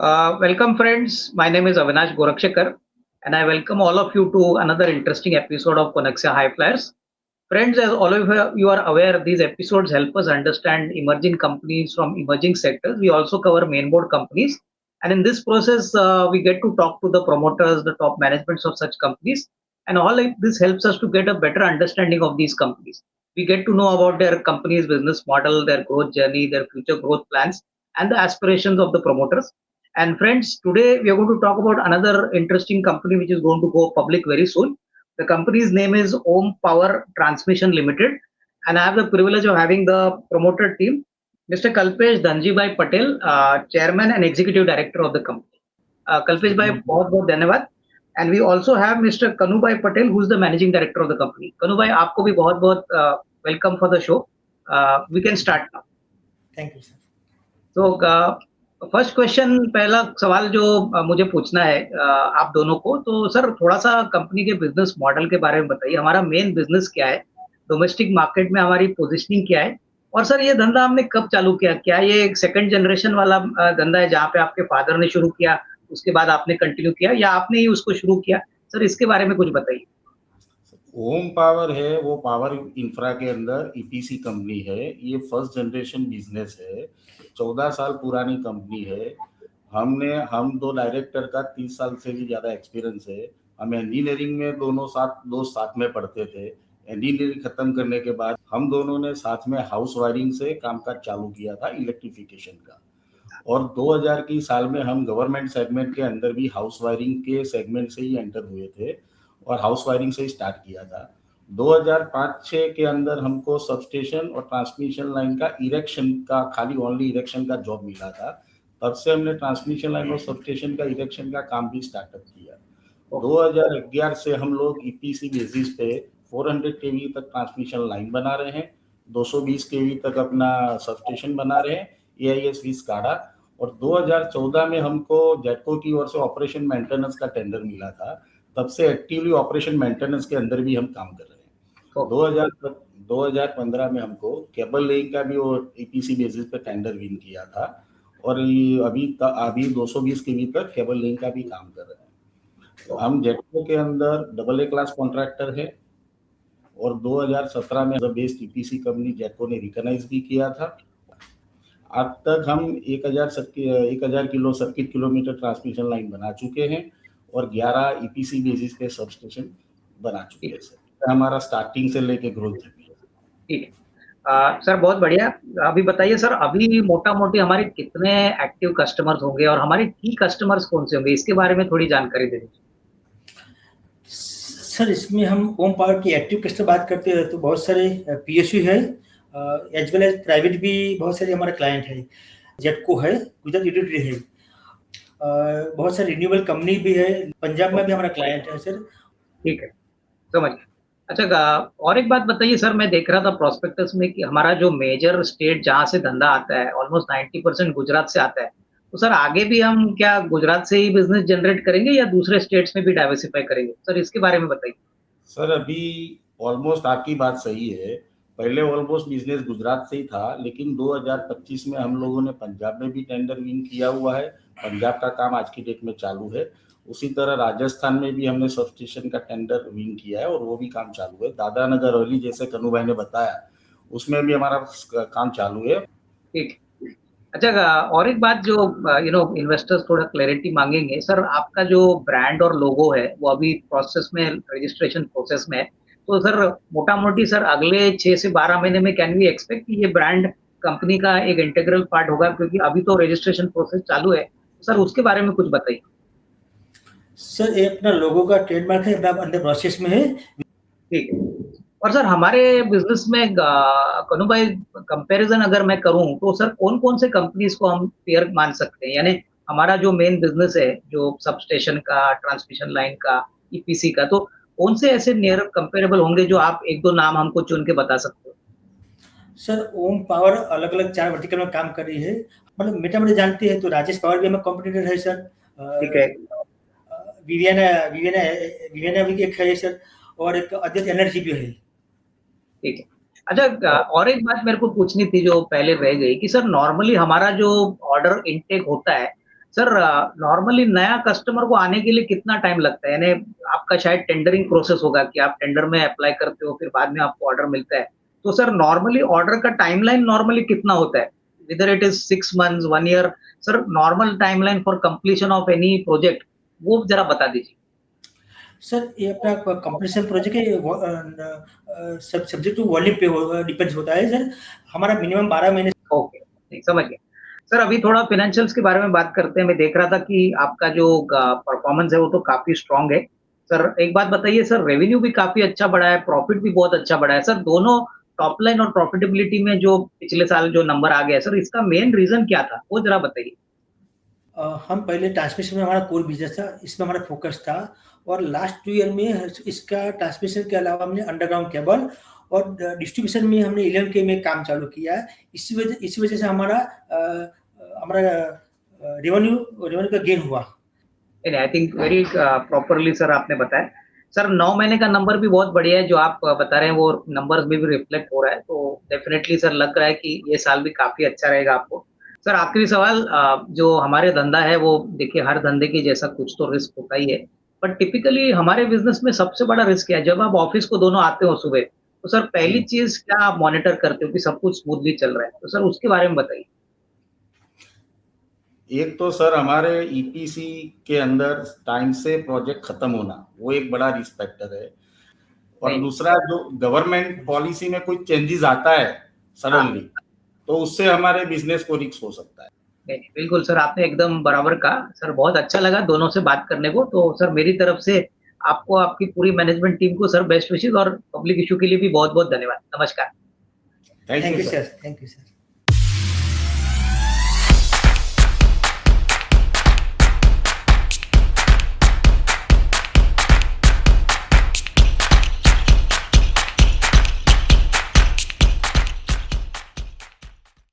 Welcome, friends. My name is Avinash Gorakshekar, and I welcome all of you to another interesting episode of Conexia High Flyers. Friends, as all of you are aware, these episodes help us understand emerging companies from emerging sectors. We also cover mainboard companies, and in this process, we get to talk to the promoters, the top managements of such companies, and this helps us to get a better understanding of these companies. We get to know about their company's business model, their growth journey, their future growth plans, and the aspirations of the promoters. And friends, today we are going to talk about another interesting company which is going to go public very soon. The company's name is Om Power Transmission Limited, and I have the privilege of having the promoter team, Mr. Kalpesh Dhanjibhai Patel, Chairman and Executive Director of the company. Kalpesh Bhai, बहुत बहुत धन्यवाद. And we also have Mr. Kanu Bhai Patel, who is the Managing Director of the company. Kanu Bhai, आपको भी बहुत बहुत welcome for the show. We can start now. Thank you, sir. So, first question, पहला सवाल जो मुझे पूछना है आप दोनों को, तो सर थोड़ा सा कंपनी के बिजनेस मॉडल के बारे में बताइए. हमारा मेन बिजनेस क्या है, डोमेस्टिक मार्केट में हमारी पोजीशनिंग क्या है, और सर ये धंधा हमने कब चालू किया? क्या ये एक सेकंड जनरेशन वाला धंधा है जहाँ पे आपके फादर ने शुरू किया, उसके बाद आपने कंटिन्यू किया, या आपने ही उसको शुरू किया? सर इसके बारे में कुछ बताइए. ओम पावर है वो पावर इंफ्रा के अंदर ईपीसी कंपनी है. ये फर्स्ट जनरेशन बिजनेस है, 14 साल पुरानी कंपनी है. हम दो डायरेक्टर का 30 साल से भी ज्यादा एक्सपीरियंस है. हम इंजीनियरिंग में दोनों साथ में पढ़ते थे. इंजीनियरिंग खत्म करने के बाद हम दोनों ने साथ में हाउस वायरिंग से कामकाज चालू किया था, इलेक्ट्रिफिकेशन का. और 2000 की साल में हम गवर्नमेंट सेगमेंट के अंदर भी हाउस वायरिंग के सेगमेंट से ही एंटर हुए थे और हाउस वायरिंग से ही स्टार्ट किया था. 2005-6 के अंदर हमको सबस्टेशन और ट्रांसमिशन लाइन का इरेक्शन का ओनली इरेक्शन का जॉब मिला था. तब से हमने ट्रांसमिशन लाइन और सबस्टेशन का इरेक्शन का काम भी स्टार्टअप किया. 2011 से हम लोग ईपीसी बेसिस पे 400 केवी तक ट्रांसमिशन लाइन बना रहे हैं, 220 केवी तक अपना सबस्टेशन बना रहे हैं, एआईएस स्काडा. और 2014 में हमको जेटको की ओर से ऑपरेशन मेंटेनेंस का टेंडर मिला था. तब से एक्टिवली ऑपरेशन मेंटेनेंस के अंदर भी हम काम कर रहे हैं. 2015 में हमको केबल लेइंग का भी वो ईपीसी बेसिस पे टेंडर विन किया था और अभी 220 केवी तक केबल लेइंग का भी काम कर रहे हैं. तो हम जेटको के अंदर AA क्लास कॉन्ट्रैक्टर है और 2017 में बेस्ट ईपीसी कंपनी जेटको ने रिकॉग्नाइज भी किया था. अब तक हम 1000 kilo circuit kilometre transmission line बना चुके हैं और 11 ईपीसी बेसिस पे सबस्टेशन बना चुके हैं. हमारा स्टार्टिंग से लेके ग्रोथ है. ठीक है सर, बहुत बढ़िया. अभी बताइए सर, अभी मोटा मोटी हमारे कितने एक्टिव कस्टमर्स होंगे और हमारे की कस्टमर्स कौन से होंगे, इसके बारे में थोड़ी जानकारी दे दीजिए. सर इसमें हम ओम पावर की एक्टिव कस्टमर बात करते हैं तो बहुत सारे पीएसयू है, एज वेल एज प्राइवेट भी बहुत सारे हमारे क्लाइंट है. जेटको है, गुजरात यूटिलिटी है, बहुत सारी रिन्यूएबल कंपनी भी है, पंजाब में भी हमारा क्लाइंट है सर. ठीक है, समझ. अच्छा, और एक बात बताइए सर, मैं देख रहा था प्रोस्पेक्टस में कि हमारा जो मेजर स्टेट जहाँ से धंधा आता है ऑलमोस्ट 90% गुजरात से आता है. तो सर आगे भी हम क्या गुजरात से ही बिजनेस जनरेट करेंगे या दूसरे स्टेट्स में भी डाइवर्सिफाई करेंगे? सर इसके बारे में बताइए. सर अभी ऑलमोस्ट आपकी बात सही है. पहले ऑलमोस्ट बिजनेस गुजरात से ही था, लेकिन 2025 में हम लोगों ने पंजाब में भी टेंडर विन किया हुआ है. पंजाब का काम आज की डेट में चालू है. उसी तरह राजस्थान में भी हमने सबस्टेशन का टेंडर विन किया है और वो भी काम चालू है. दादानगर हवेली जैसे कनु भाई ने बताया, उसमें भी हमारा काम चालू है. ठीक. अच्छा, और एक बात जो इन्वेस्टर्स थोड़ा क्लैरिटी मांगेंगे, सर आपका जो ब्रांड और लोगो है वो अभी प्रोसेस में, रजिस्ट्रेशन प्रोसेस में है. तो सर मोटा मोटी सर अगले 6 से 12 महीने में कैन वी एक्सपेक्ट कि ये ब्रांड कंपनी का एक इंटीग्रल पार्ट होगा, क्योंकि अभी तो रजिस्ट्रेशन प्रोसेस चालू है. सर उसके बारे में कुछ बताइए. सर ये अपना लोगो का ट्रेडमार्क है, अंडर प्रोसेस में है. ठीक है. और सर हमारे बिजनेस में कनु भाई कंपैरिजन अगर मैं करूं तो सर कौन कौन से कंपनीज को हम पेयर मान सकते हैं? यानी हमारा जो मेन बिजनेस है, जो सबस्टेशन का, ट्रांसमिशन लाइन का, ईपीसी का, तो कौन से ऐसे नियर कंपेरेबल होंगे जो आप एक दो नाम हमको चुन के बता सकते हो? सर ओम पावर अलग अलग 4 वर्टिकल में काम कर रही है. मतलब मेटा जानते हैं तो राजेश पावर भी हमारा कॉम्पिटिटर है सर. ठीक है. विवियना भी एक है सर, और एक अद्वैत एनर्जी भी है. ठीक है. अच्छा, और एक बात मेरे को पूछनी थी जो पहले रह गई कि सर नॉर्मली हमारा जो ऑर्डर इनटेक होता है सर नॉर्मली नया कस्टमर को आने के लिए कितना टाइम लगता है? यानी आपका शायद टेंडरिंग प्रोसेस होगा कि आप टेंडर में अप्लाई करते हो, फिर बाद में आपको ऑर्डर मिलता है। तो सर नॉर्मली ऑर्डर का टाइमलाइन नॉर्मली कितना होता है? Whether it is 6 months, 1 year, sir normal timeline for completion of any project वो जरा बता दीजिए। सर ये अपना कंप्लीशन प्रोजेक्ट है, सब्जेक्ट टू वॉल्यूम पे डिपेंड्स होता है सर। हमारा मिनिमम 12 महीने। ओके, नहीं समझ गया। सर अभी थोड़ा फाइनेंशियल्स के बारे में बात करते हैं। मैं देख रहा था कि आपका जो परफॉर्मेंस है वो तो काफी स्ट्रांग है। सर एक बात बताइए सर, रेवेन्यू भी काफी अच्छा बढ़ा है, प्रॉफिट भी बहुत अच्छा बढ़ा है। सर दोनों टॉप लाइन और प्रॉफिटेबिलिटी में जो पिछले साल जो नंबर आ गया सर, इसका मेन रीजन क्या था वो जरा बताइए। हम पहले ट्रांसमिशन में हमारा कोर बिजनेस था, इसमें हमारा फोकस था, और लास्ट 2 ईयर में इसका ट्रांसमिशन के अलावा हमने अंडरग्राउंड केबल और डिस्ट्रीब्यूशन में हमने 11 के में काम चालू किया है। इसी वजह से हमारा रेवेन्यू का गेन हुआ। I think very properly sir आपने बताया। सर 9 महीने का नंबर भी बहुत बढ़िया है, जो आप बता रहे हैं वो नंबर्स में भी रिफ्लेक्ट हो रहा है। तो डेफिनेटली सर लग रहा है कि ये साल भी काफी अच्छा रहेगा आपको। सर आखिरी सवाल, जो हमारे धंधा है वो देखिए हर धंधे की जैसा कुछ तो रिस्क होता ही है, बट टिपिकली हमारे बिजनेस में सबसे बड़ा रिस्क क्या है? जब आप ऑफिस को दोनों आते हो सुबह, तो सर पहली चीज क्या आप मॉनिटर करते हो कि सब कुछ स्मूथली चल रहा है? तो सर उसके बारे में बताइए। एक तो सर हमारे ईपीसी के अंदर टाइम से प्रोजेक्ट खत्म होना वो एक बड़ा रिस्क फैक्टर है, और दूसरा जो गवर्नमेंट पॉलिसी में कोई चेंजेस आता है सडनली, तो उससे हमारे बिजनेस को रिस्क हो सकता है। नहीं, बिल्कुल सर आपने एकदम बराबर कहा। सर बहुत अच्छा लगा दोनों से बात करने को। तो सर मेरी तरफ से आपको, आपकी पूरी मैनेजमेंट टीम को सर बेस्ट विशेस, और पब्लिक इशू के लिए भी बहुत बहुत धन्यवाद। नमस्कार। Thank thank you you sir. Sir. Thank you sir.